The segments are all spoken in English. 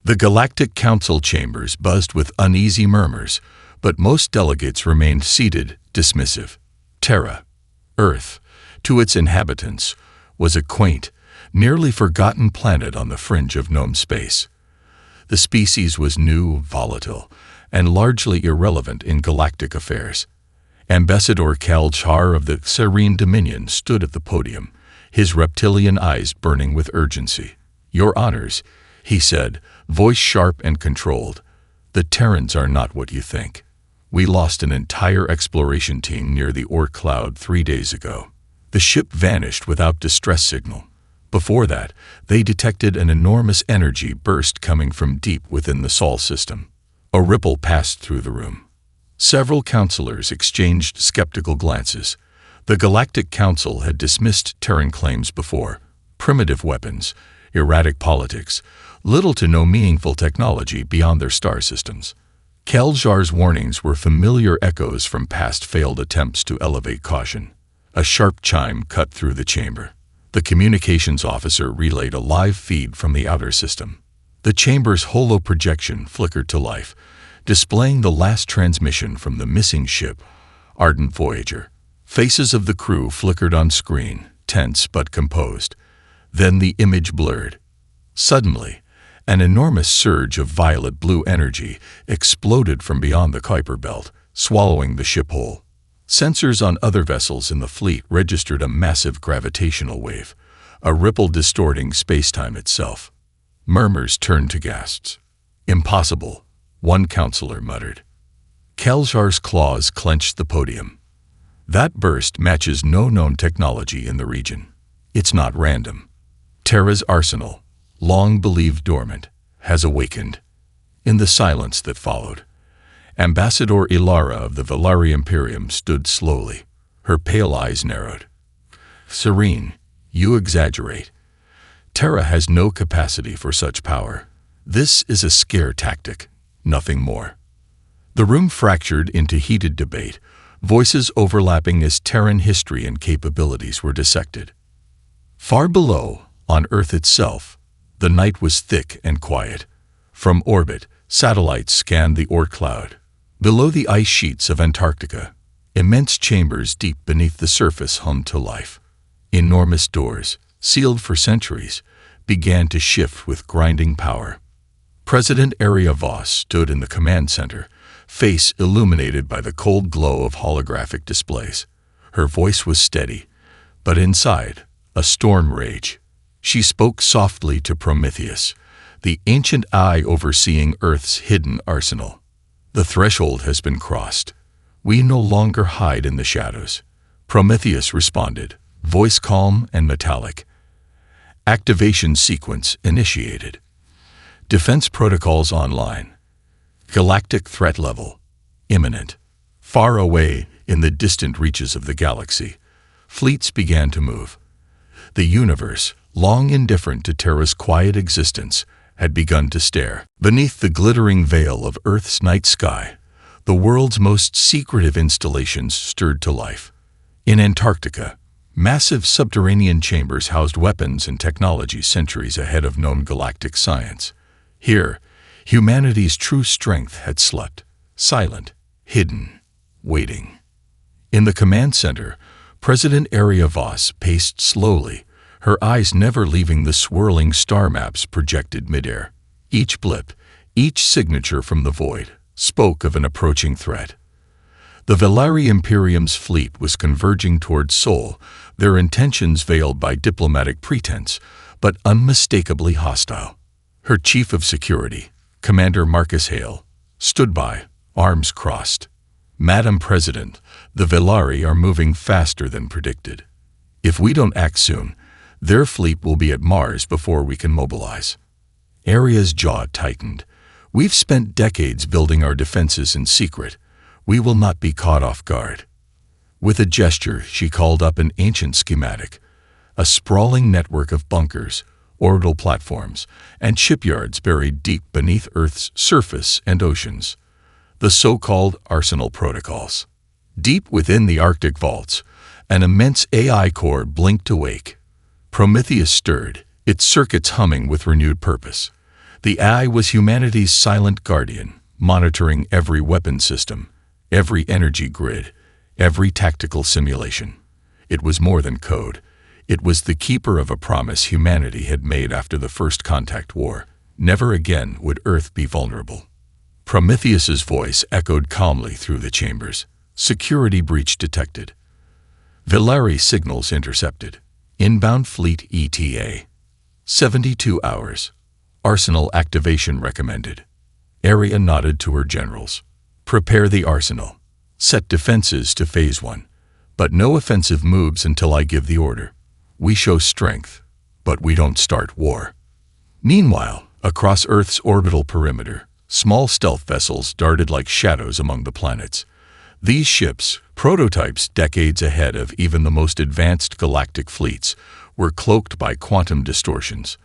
The Galactic Council chambers buzzed with uneasy murmurs, but most delegates remained seated, dismissive. Terra, Earth, to its inhabitants, was a quaint, nearly forgotten planet on the fringe of gnome space. The species was new, volatile, and largely irrelevant in galactic affairs. Ambassador Kalchar of the Serene Dominion stood at the podium, his reptilian eyes burning with urgency. "Your honors," he said, voice sharp and controlled, "the Terrans are not what you think. We lost an entire exploration team near the Orc cloud 3 days ago. The ship vanished without distress signal. Before that, they detected an enormous energy burst coming from deep within the Sol system." A ripple passed through the room. Several counselors exchanged skeptical glances. The Galactic Council had dismissed Terran claims before: primitive weapons, erratic politics, little to no meaningful technology beyond their star systems. Kaljar's warnings were familiar echoes from past failed attempts to elevate caution. A sharp chime cut through the chamber. The communications officer relayed a live feed from the outer system. The chamber's holo projection flickered to life, displaying the last transmission from the missing ship, Ardent Voyager. Faces of the crew flickered on screen, tense but composed. Then the image blurred. Suddenly, an enormous surge of violet-blue energy exploded from beyond the Kuiper belt, swallowing the ship whole. Sensors on other vessels in the fleet registered a massive gravitational wave, a ripple distorting space-time itself. Murmurs turned to gasps. "Impossible," one counselor muttered. Kaljar's claws clenched the podium. "That burst matches no known technology in the region. It's not random. Terra's arsenal, long believed dormant, has awakened." In the silence that followed, Ambassador Ilara of the Velari Imperium stood slowly, her pale eyes narrowed. "Serene, you exaggerate. Terra has no capacity for such power. This is a scare tactic, nothing more." The room fractured into heated debate, voices overlapping as Terran history and capabilities were dissected. Far below, on Earth itself, the night was thick and quiet. From orbit, satellites scanned the Oort cloud. Below the ice sheets of Antarctica, immense chambers deep beneath the surface hummed to life. Enormous doors, sealed for centuries, began to shift with grinding power. President Aria Voss stood in the command center, face illuminated by the cold glow of holographic displays. Her voice was steady, but inside, a storm raged. She spoke softly to Prometheus, the ancient eye overseeing Earth's hidden arsenal. "The threshold has been crossed. We no longer hide in the shadows." Prometheus responded, voice calm and metallic. Activation sequence initiated. Defense protocols online. Galactic threat level imminent. Far away in the distant reaches of the galaxy, fleets began to move. The universe, long indifferent to Terra's quiet existence, had begun to stare. Beneath the glittering veil of Earth's night sky, the world's most secretive installations stirred to life. In Antarctica, massive subterranean chambers housed weapons and technology centuries ahead of known galactic science. Here, humanity's true strength had slept, silent, hidden, waiting. In the command center, President Aria Voss paced slowly, her eyes never leaving the swirling star maps projected midair. Each blip, each signature from the void, spoke of an approaching threat. The Velari Imperium's fleet was converging toward Sol, their intentions veiled by diplomatic pretense, but unmistakably hostile. Her chief of security, Commander Marcus Hale, stood by, arms crossed. "Madam President, the Velari are moving faster than predicted. If we don't act soon, their fleet will be at Mars before we can mobilize." Aria's jaw tightened. "We've spent decades building our defenses in secret. We will not be caught off guard." With a gesture, she called up an ancient schematic, a sprawling network of bunkers, orbital platforms, and shipyards buried deep beneath Earth's surface and oceans. The so-called Arsenal protocols. Deep within the Arctic vaults, an immense AI core blinked awake. Prometheus stirred, its circuits humming with renewed purpose. The AI was humanity's silent guardian, monitoring every weapon system, every energy grid, every tactical simulation. It was more than code. It was the keeper of a promise humanity had made after the First Contact War. Never again would Earth be vulnerable. Prometheus's voice echoed calmly through the chambers. Security breach detected. Velari signals intercepted. Inbound fleet ETA. 72 hours. Arsenal activation recommended. Area nodded to her generals. Prepare the arsenal. Set defenses to Phase 1. But no offensive moves until I give the order. We show strength, but we don't start war. Meanwhile, across Earth's orbital perimeter, small stealth vessels darted like shadows among the planets. These ships, prototypes decades ahead of even the most advanced galactic fleets, were cloaked by quantum distortions.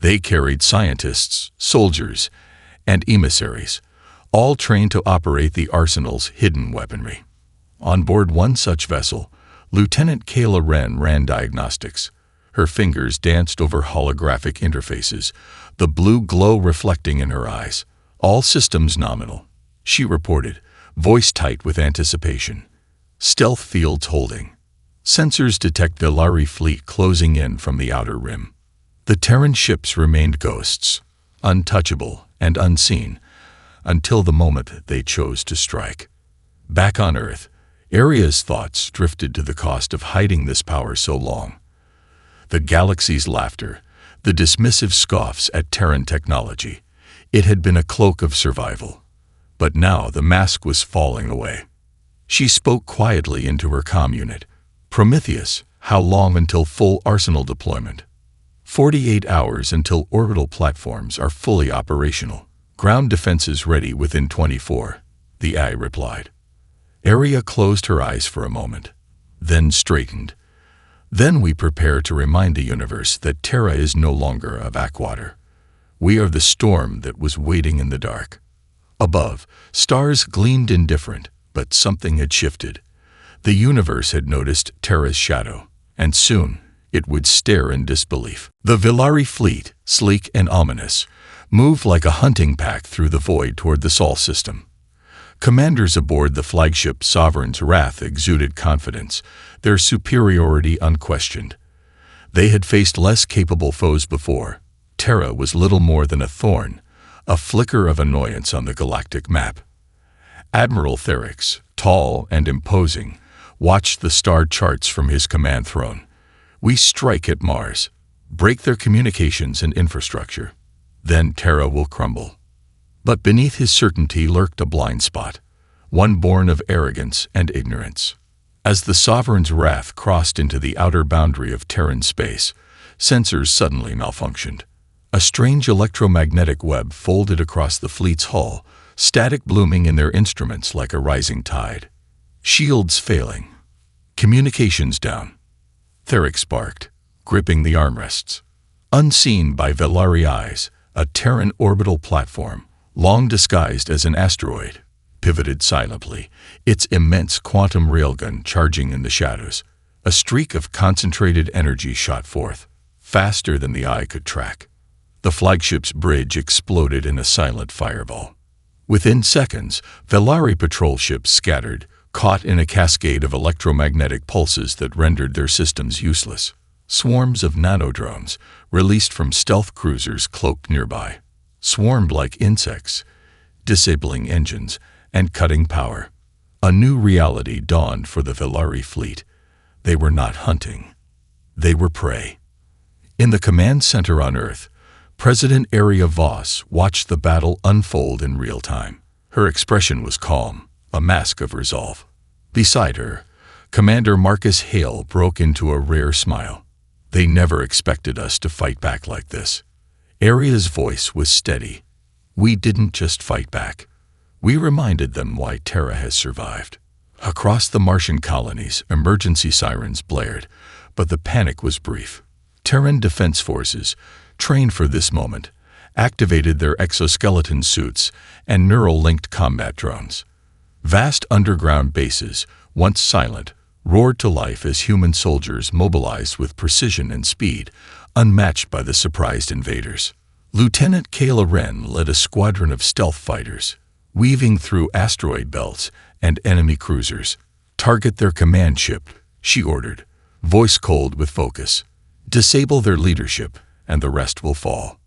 They carried scientists, soldiers, and emissaries, all trained to operate the arsenal's hidden weaponry. On board one such vessel, Lieutenant Kayla Wren ran diagnostics. Her fingers danced over holographic interfaces, the blue glow reflecting in her eyes. All systems nominal, she reported, voice tight with anticipation. Stealth fields holding. Sensors detect the Velari fleet closing in from the outer rim. The Terran ships remained ghosts, untouchable and unseen, until the moment they chose to strike. Back on Earth, Aria's thoughts drifted to the cost of hiding this power so long. The galaxy's laughter, the dismissive scoffs at Terran technology. It had been a cloak of survival. But now the mask was falling away. She spoke quietly into her comm unit. Prometheus, how long until full arsenal deployment? 48 hours until orbital platforms are fully operational. Ground defenses ready within 24, the AI replied. Aria closed her eyes for a moment, then straightened. Then we prepare to remind the universe that Terra is no longer a backwater. We are the storm that was waiting in the dark. Above, stars gleamed indifferent, but something had shifted. The universe had noticed Terra's shadow, and soon it would stare in disbelief. The Velari fleet, sleek and ominous, moved like a hunting pack through the void toward the Sol system. Commanders aboard the flagship Sovereign's Wrath exuded confidence, their superiority unquestioned. They had faced less capable foes before. Terra was little more than a thorn, a flicker of annoyance on the galactic map. Admiral Therix, tall and imposing, watched the star charts from his command throne. We strike at Mars, break their communications and infrastructure. Then Terra will crumble. But beneath his certainty lurked a blind spot, one born of arrogance and ignorance. As the Sovereign's Wrath crossed into the outer boundary of Terran space, sensors suddenly malfunctioned. A strange electromagnetic web folded across the fleet's hull, static blooming in their instruments like a rising tide. Shields failing. Communications down. Therix barked, gripping the armrests. Unseen by Velari eyes, a Terran orbital platform, long disguised as an asteroid, pivoted silently, its immense quantum railgun charging in the shadows. A streak of concentrated energy shot forth, faster than the eye could track. The flagship's bridge exploded in a silent fireball. Within seconds, Velari patrol ships scattered, caught in a cascade of electromagnetic pulses that rendered their systems useless. Swarms of nanodrones, released from stealth cruisers cloaked nearby, swarmed like insects, disabling engines and cutting power. A new reality dawned for the Velari fleet. They were not hunting. They were prey. In the command center on Earth, President Aria Voss watched the battle unfold in real time. Her expression was calm, a mask of resolve. Beside her, Commander Marcus Hale broke into a rare smile. They never expected us to fight back like this. Aria's voice was steady. We didn't just fight back. We reminded them why Terra has survived. Across the Martian colonies, emergency sirens blared, but the panic was brief. Terran defense forces, trained for this moment, activated their exoskeleton suits and neural-linked combat drones. Vast underground bases, once silent, roared to life as human soldiers mobilized with precision and speed, unmatched by the surprised invaders. Lieutenant Kayla Wren led a squadron of stealth fighters, weaving through asteroid belts and enemy cruisers. "Target their command ship," she ordered, voice cold with focus. "Disable their leadership, and the rest will fall."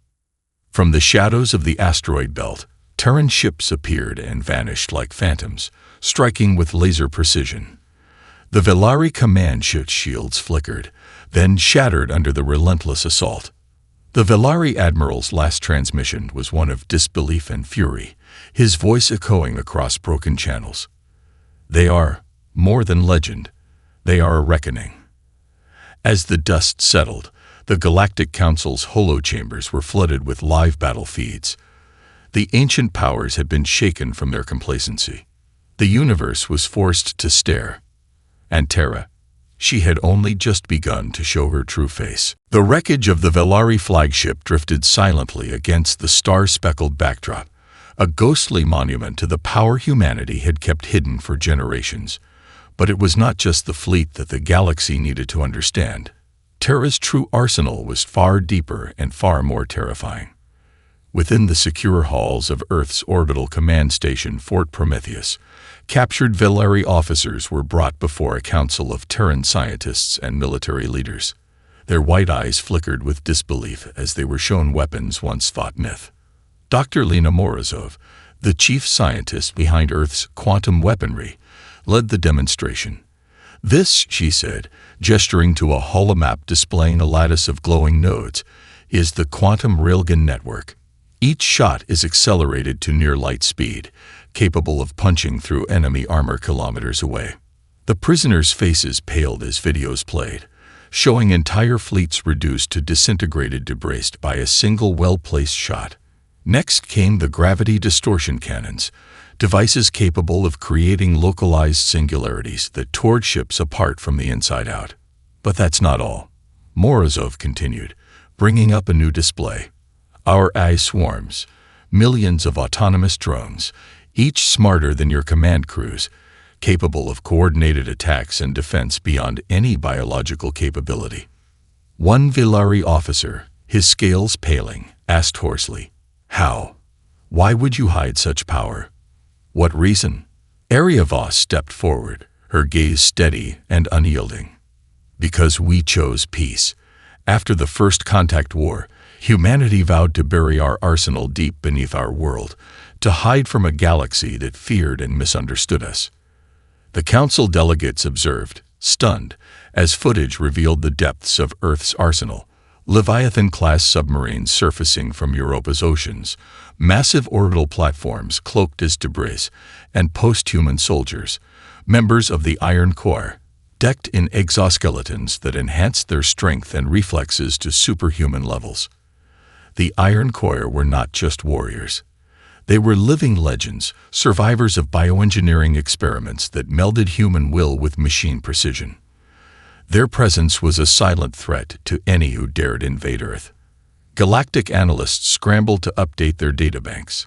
From the shadows of the asteroid belt, Terran ships appeared and vanished like phantoms, striking with laser precision. The Velari command ship shields flickered, then shattered under the relentless assault. The Velari admiral's last transmission was one of disbelief and fury, his voice echoing across broken channels. "They are more than legend. They are a reckoning." As the dust settled, the Galactic Council's holochambers were flooded with live battle feeds. The ancient powers had been shaken from their complacency. The universe was forced to stare. And Terra, she had only just begun to show her true face. The wreckage of the Velari flagship drifted silently against the star-speckled backdrop, a ghostly monument to the power humanity had kept hidden for generations. But it was not just the fleet that the galaxy needed to understand. Terra's true arsenal was far deeper and far more terrifying. Within the secure halls of Earth's orbital command station, Fort Prometheus, captured Velari officers were brought before a council of Terran scientists and military leaders. Their white eyes flickered with disbelief as they were shown weapons once thought myth. Dr. Lena Morozov, the chief scientist behind Earth's quantum weaponry, led the demonstration. "This," she said, gesturing to a holomap displaying a lattice of glowing nodes, "is the quantum railgun network. Each shot is accelerated to near light speed, capable of punching through enemy armor kilometers away." The prisoners' faces paled as videos played, showing entire fleets reduced to disintegrated debris by a single well-placed shot. Next came the gravity distortion cannons, devices capable of creating localized singularities that tore ships apart from the inside out. "But that's not all," Morozov continued, bringing up a new display. "Our AI swarms, millions of autonomous drones, each smarter than your command crews, capable of coordinated attacks and defense beyond any biological capability." One Velari officer, his scales paling, asked hoarsely, "How? Why would you hide such power? What reason?" Ariavos stepped forward, her gaze steady and unyielding. "Because we chose peace. After the First Contact War, humanity vowed to bury our arsenal deep beneath our world, to hide from a galaxy that feared and misunderstood us." The council delegates observed, stunned, as footage revealed the depths of Earth's arsenal. Leviathan-class submarines surfacing from Europa's oceans, massive orbital platforms cloaked as debris, and post-human soldiers, members of the Iron Corps, decked in exoskeletons that enhanced their strength and reflexes to superhuman levels. The Iron Corps were not just warriors. They were living legends, survivors of bioengineering experiments that melded human will with machine precision. Their presence was a silent threat to any who dared invade Earth. Galactic analysts scrambled to update their databanks.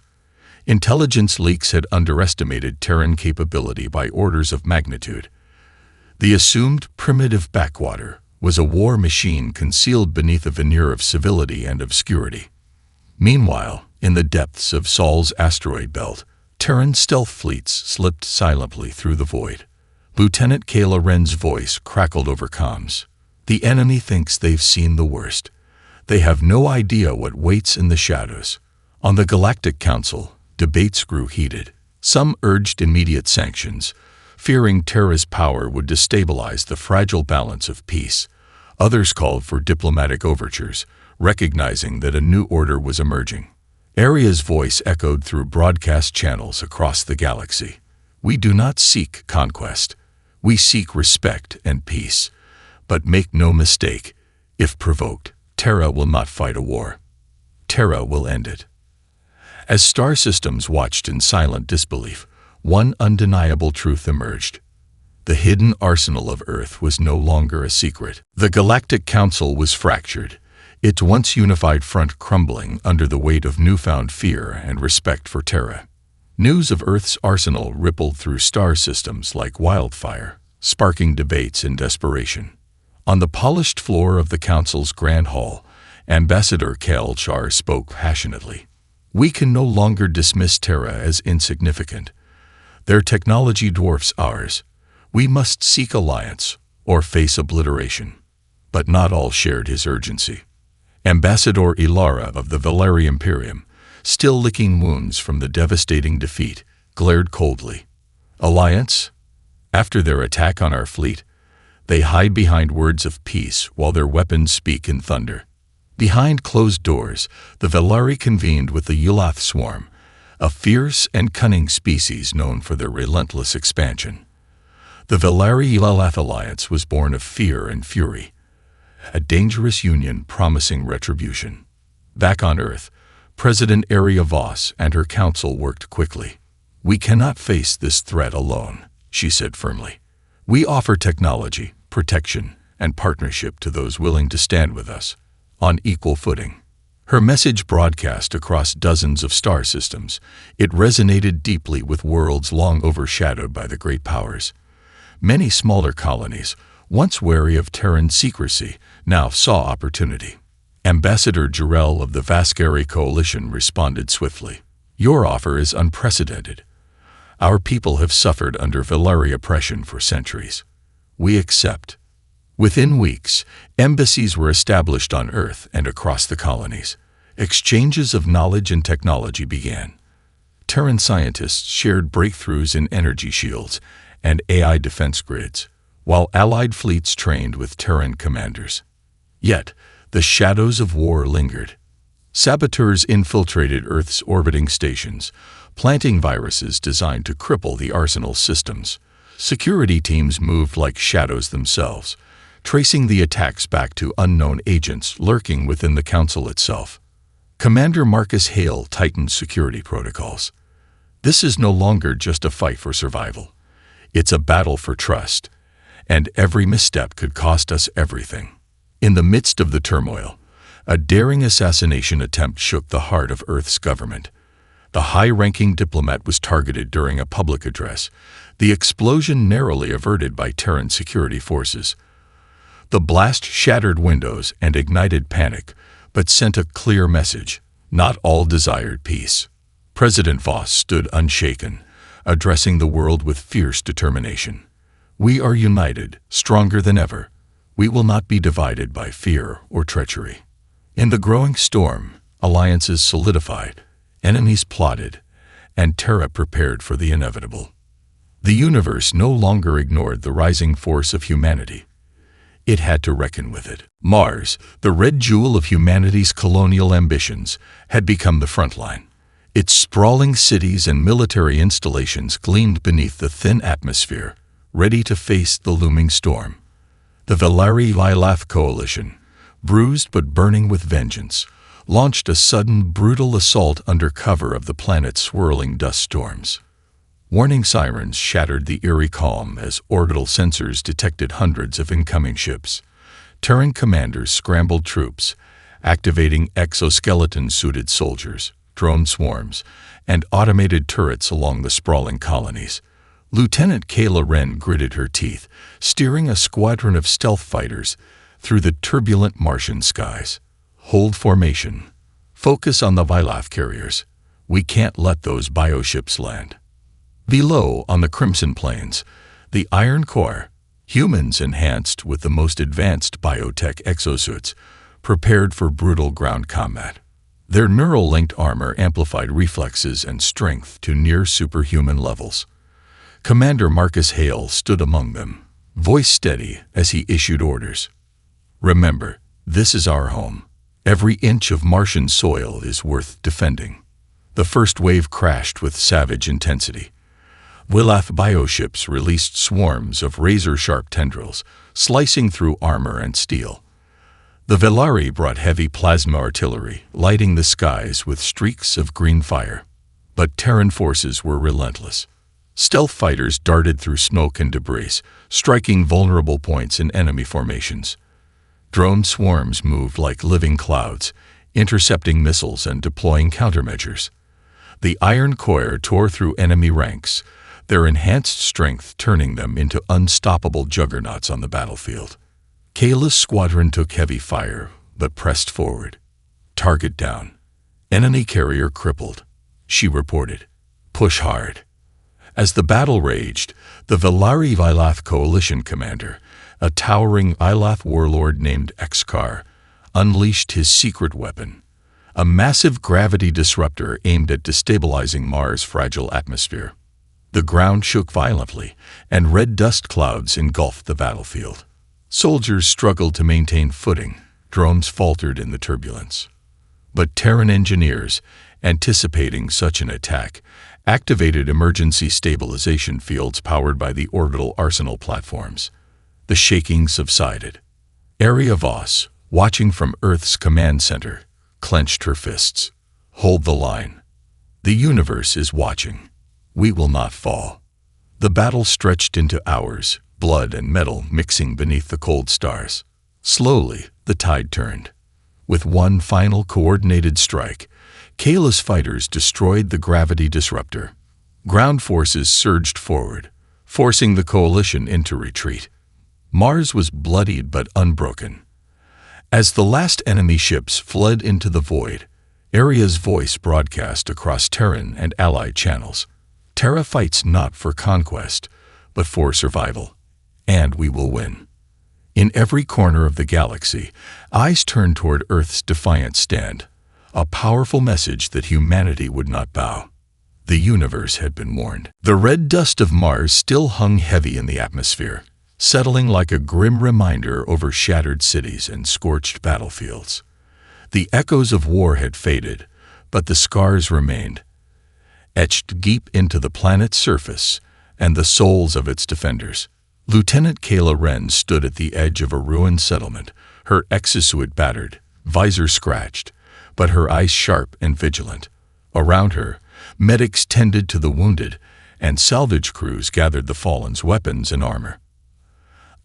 Intelligence leaks had underestimated Terran capability by orders of magnitude. The assumed primitive backwater was a war machine concealed beneath a veneer of civility and obscurity. Meanwhile, in the depths of Sol's asteroid belt, Terran stealth fleets slipped silently through the void. Lieutenant Kayla Wren's voice crackled over comms. "The enemy thinks they've seen the worst. They have no idea what waits in the shadows." On the Galactic Council, debates grew heated. Some urged immediate sanctions, fearing Terra's power would destabilize the fragile balance of peace. Others called for diplomatic overtures, recognizing that a new order was emerging. Aria's voice echoed through broadcast channels across the galaxy. "We do not seek conquest. We seek respect and peace. But make no mistake, if provoked, Terra will not fight a war. Terra will end it." As star systems watched in silent disbelief, one undeniable truth emerged. The hidden arsenal of Earth was no longer a secret. The Galactic Council was fractured, its once unified front crumbling under the weight of newfound fear and respect for Terra. News of Earth's arsenal rippled through star systems like wildfire, sparking debates and desperation. On the polished floor of the Council's Grand Hall, Ambassador Kalchar spoke passionately. We can no longer dismiss Terra as insignificant. Their technology dwarfs ours. We must seek alliance or face obliteration. But not all shared his urgency. Ambassador Ilara of the Valari Imperium, still licking wounds from the devastating defeat, glared coldly. Alliance? After their attack on our fleet, they hide behind words of peace while their weapons speak in thunder. Behind closed doors, the Valari convened with the Ulath swarm, a fierce and cunning species known for their relentless expansion. The Valari-Ulath alliance was born of fear and fury, a dangerous union promising retribution. Back on Earth, President Aria Voss and her council worked quickly. We cannot face this threat alone, she said firmly. We offer technology, protection, and partnership to those willing to stand with us, on equal footing. Her message broadcast across dozens of star systems. It resonated deeply with worlds long overshadowed by the great powers. Many smaller colonies, once wary of Terran secrecy, now saw opportunity. Ambassador Jarrell of the Vascari Coalition responded swiftly. Your offer is unprecedented. Our people have suffered under Valari oppression for centuries. We accept. Within weeks, embassies were established on Earth and across the colonies. Exchanges of knowledge and technology began. Terran scientists shared breakthroughs in energy shields and AI defense grids, while Allied fleets trained with Terran commanders. Yet, the shadows of war lingered. Saboteurs infiltrated Earth's orbiting stations, planting viruses designed to cripple the arsenal's systems. Security teams moved like shadows themselves, tracing the attacks back to unknown agents lurking within the Council itself. Commander Marcus Hale tightened security protocols. This is no longer just a fight for survival. It's a battle for trust, and every misstep could cost us everything. In the midst of the turmoil, a daring assassination attempt shook the heart of Earth's government. The high-ranking diplomat was targeted during a public address, the explosion narrowly averted by Terran security forces. The blast shattered windows and ignited panic, but sent a clear message: not all desired peace. President Voss stood unshaken, addressing the world with fierce determination. We are united, stronger than ever. We will not be divided by fear or treachery. In the growing storm, alliances solidified, enemies plotted, and Terra prepared for the inevitable. The universe no longer ignored the rising force of humanity. It had to reckon with it. Mars, the red jewel of humanity's colonial ambitions, had become the front line. Its sprawling cities and military installations gleamed beneath the thin atmosphere, ready to face the looming storm. The Valari-Ulath Coalition, bruised but burning with vengeance, launched a sudden, brutal assault under cover of the planet's swirling dust storms. Warning sirens shattered the eerie calm as orbital sensors detected hundreds of incoming ships. Terran commanders scrambled troops, activating exoskeleton-suited soldiers, drone swarms, and automated turrets along the sprawling colonies. Lieutenant Kayla Wren gritted her teeth, steering a squadron of stealth fighters through the turbulent Martian skies. Hold formation. Focus on the Vilath carriers. We can't let those bioships land. Below, on the Crimson Plains, the Iron Core, humans enhanced with the most advanced biotech exosuits, prepared for brutal ground combat. Their neural-linked armor amplified reflexes and strength to near superhuman levels. Commander Marcus Hale stood among them, voice steady as he issued orders. Remember, this is our home. Every inch of Martian soil is worth defending. The first wave crashed with savage intensity. Vilath bioships released swarms of razor-sharp tendrils, slicing through armor and steel. The Valari brought heavy plasma artillery, lighting the skies with streaks of green fire. But Terran forces were relentless. Stealth fighters darted through smoke and debris, striking vulnerable points in enemy formations. Drone swarms moved like living clouds, intercepting missiles and deploying countermeasures. The Iron Core tore through enemy ranks, their enhanced strength turning them into unstoppable juggernauts on the battlefield. Kayla's squadron took heavy fire, but pressed forward. Target down. Enemy carrier crippled, she reported. Push hard. As the battle raged, the Velari Vilath coalition commander, a towering Ilath warlord named Xkar, unleashed his secret weapon, a massive gravity disruptor aimed at destabilizing Mars' fragile atmosphere. The ground shook violently, and red dust clouds engulfed the battlefield. Soldiers struggled to maintain footing, drones faltered in the turbulence. But Terran engineers, anticipating such an attack, activated emergency stabilization fields powered by the orbital arsenal platforms. The shaking subsided. Area Voss, watching from Earth's command center, clenched her fists. Hold the line. The universe is watching. We will not fall. The battle stretched into hours, blood and metal mixing beneath the cold stars. Slowly, the tide turned. With one final coordinated strike, Kayla's fighters destroyed the gravity disruptor. Ground forces surged forward, forcing the coalition into retreat. Mars was bloodied but unbroken. As the last enemy ships fled into the void, Aria's voice broadcast across Terran and Allied channels. Terra fights not for conquest, but for survival. And we will win. In every corner of the galaxy, eyes turned toward Earth's defiant stand, a powerful message that humanity would not bow. The universe had been warned. The red dust of Mars still hung heavy in the atmosphere, settling like a grim reminder over shattered cities and scorched battlefields. The echoes of war had faded, but the scars remained, etched deep into the planet's surface and the souls of its defenders. Lieutenant Kayla Wren stood at the edge of a ruined settlement, her exosuit battered, visor scratched, but her eyes sharp and vigilant. Around her, medics tended to the wounded, and salvage crews gathered the fallen's weapons and armor.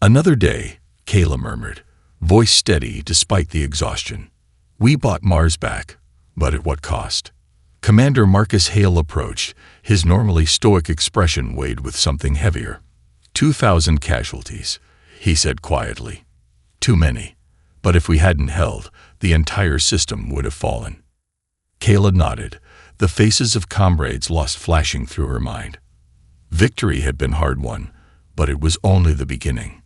Another day, Kayla murmured, voice steady despite the exhaustion. We bought Mars back, but at what cost? Commander Marcus Hale approached, his normally stoic expression weighed with something heavier. 2,000 casualties, he said quietly. Too many, but if we hadn't held, the entire system would have fallen. Kayla nodded, the faces of comrades lost flashing through her mind. Victory had been hard won, but it was only the beginning.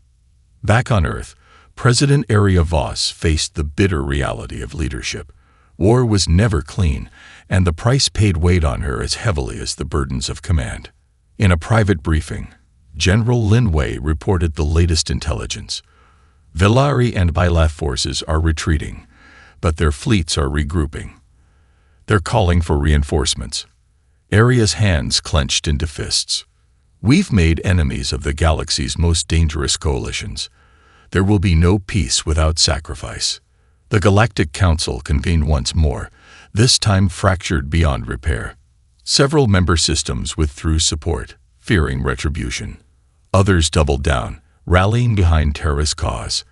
Back on Earth, President Area Voss faced the bitter reality of leadership. War was never clean, and the price paid weighed on her as heavily as the burdens of command. In a private briefing, General Linway reported the latest intelligence. Velari and Bilath forces are retreating, but their fleets are regrouping. They're calling for reinforcements. Aria's hands clenched into fists. We've made enemies of the galaxy's most dangerous coalitions. There will be no peace without sacrifice. The Galactic Council convened once more, this time fractured beyond repair. Several member systems withdrew support, fearing retribution. Others doubled down, rallying behind Terra's cause.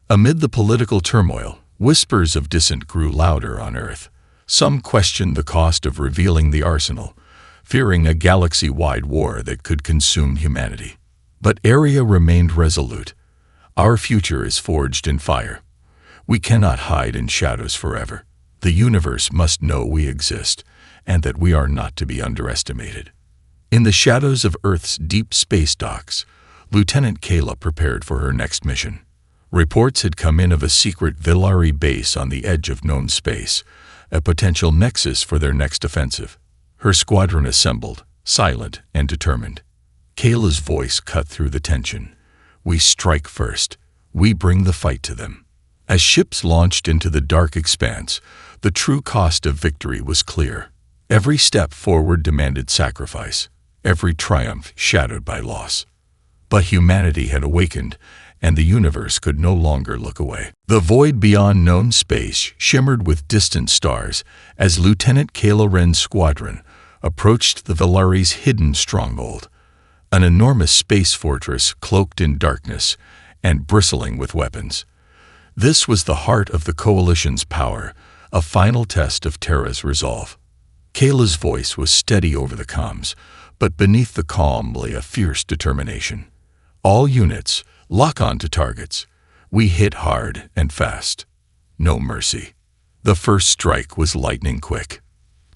Amid the political turmoil, whispers of dissent grew louder on Earth. Some questioned the cost of revealing the arsenal, fearing a galaxy-wide war that could consume humanity. But Aria remained resolute. Our future is forged in fire. We cannot hide in shadows forever. The universe must know we exist, and that we are not to be underestimated. In the shadows of Earth's deep space docks, Lieutenant Kayla prepared for her next mission. Reports had come in of a secret Velari base on the edge of known space, a potential nexus for their next offensive. Her squadron assembled, silent and determined. Kayla's voice cut through the tension. We strike first. We bring the fight to them. As ships launched into the dark expanse, the true cost of victory was clear. Every step forward demanded sacrifice, every triumph shadowed by loss. But humanity had awakened, and the universe could no longer look away. The void beyond known space shimmered with distant stars as Lieutenant Kayla Wren's squadron approached the Velari's hidden stronghold, an enormous space fortress cloaked in darkness and bristling with weapons. This was the heart of the Coalition's power, a final test of Terra's resolve. Kayla's voice was steady over the comms, but beneath the calm lay a fierce determination. All units, lock on to targets. We hit hard and fast. no mercy. The first strike was lightning quick.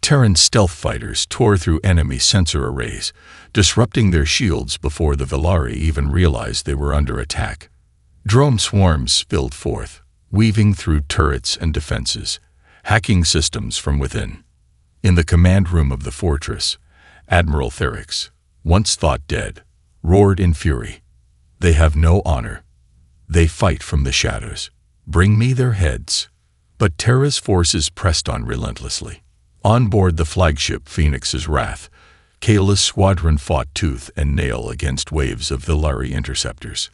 Terran stealth fighters tore through enemy sensor arrays, disrupting their shields before the Velari even realized they were under attack. Drone swarms spilled forth, weaving through turrets and defenses, hacking systems from within. In the command room of the fortress, Admiral Therix, once thought dead, roared in fury. "They have no honor. They fight from the shadows. Bring me their heads." But Terra's forces pressed on relentlessly. On board the flagship Phoenix's Wrath, Kayla's squadron fought tooth and nail against waves of Velari interceptors.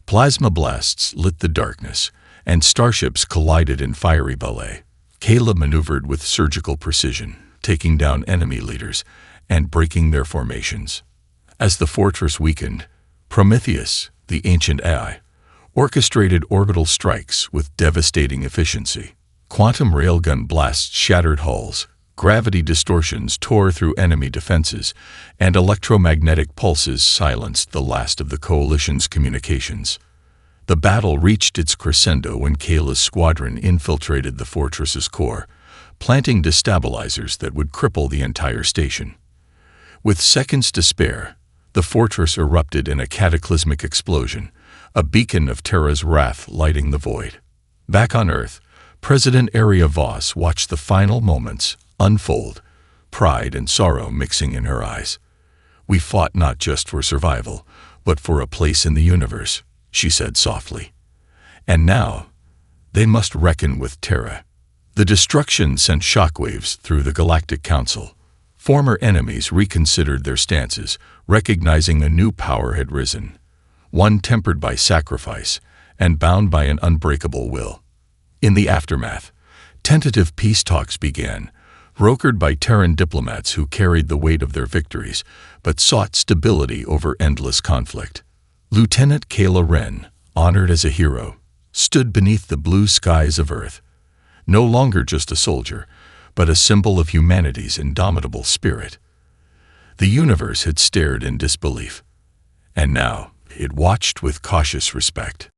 Plasma blasts lit the darkness, and starships collided in fiery ballet. Kayla maneuvered with surgical precision, taking down enemy leaders and breaking their formations. As the fortress weakened, Prometheus, the ancient AI, orchestrated orbital strikes with devastating efficiency. Quantum railgun blasts shattered hulls, gravity distortions tore through enemy defenses, and electromagnetic pulses silenced the last of the coalition's communications. The battle reached its crescendo when Kayla's squadron infiltrated the fortress's core, planting destabilizers that would cripple the entire station. With seconds to spare, the fortress erupted in a cataclysmic explosion, a beacon of Terra's wrath lighting the void. Back on Earth, President Aria Voss watched the final moments unfold, pride and sorrow mixing in her eyes. "We fought not just for survival, but for a place in the universe," she said softly. "And now, they must reckon with Terra." The destruction sent shockwaves through the Galactic Council. Former enemies reconsidered their stances, recognizing a new power had risen, one tempered by sacrifice and bound by an unbreakable will. In the aftermath, tentative peace talks began, brokered by Terran diplomats who carried the weight of their victories, but sought stability over endless conflict. Lieutenant Kayla Ren, honored as a hero, stood beneath the blue skies of Earth, no longer just a soldier, but a symbol of humanity's indomitable spirit. The universe had stared in disbelief, and now it watched with cautious respect.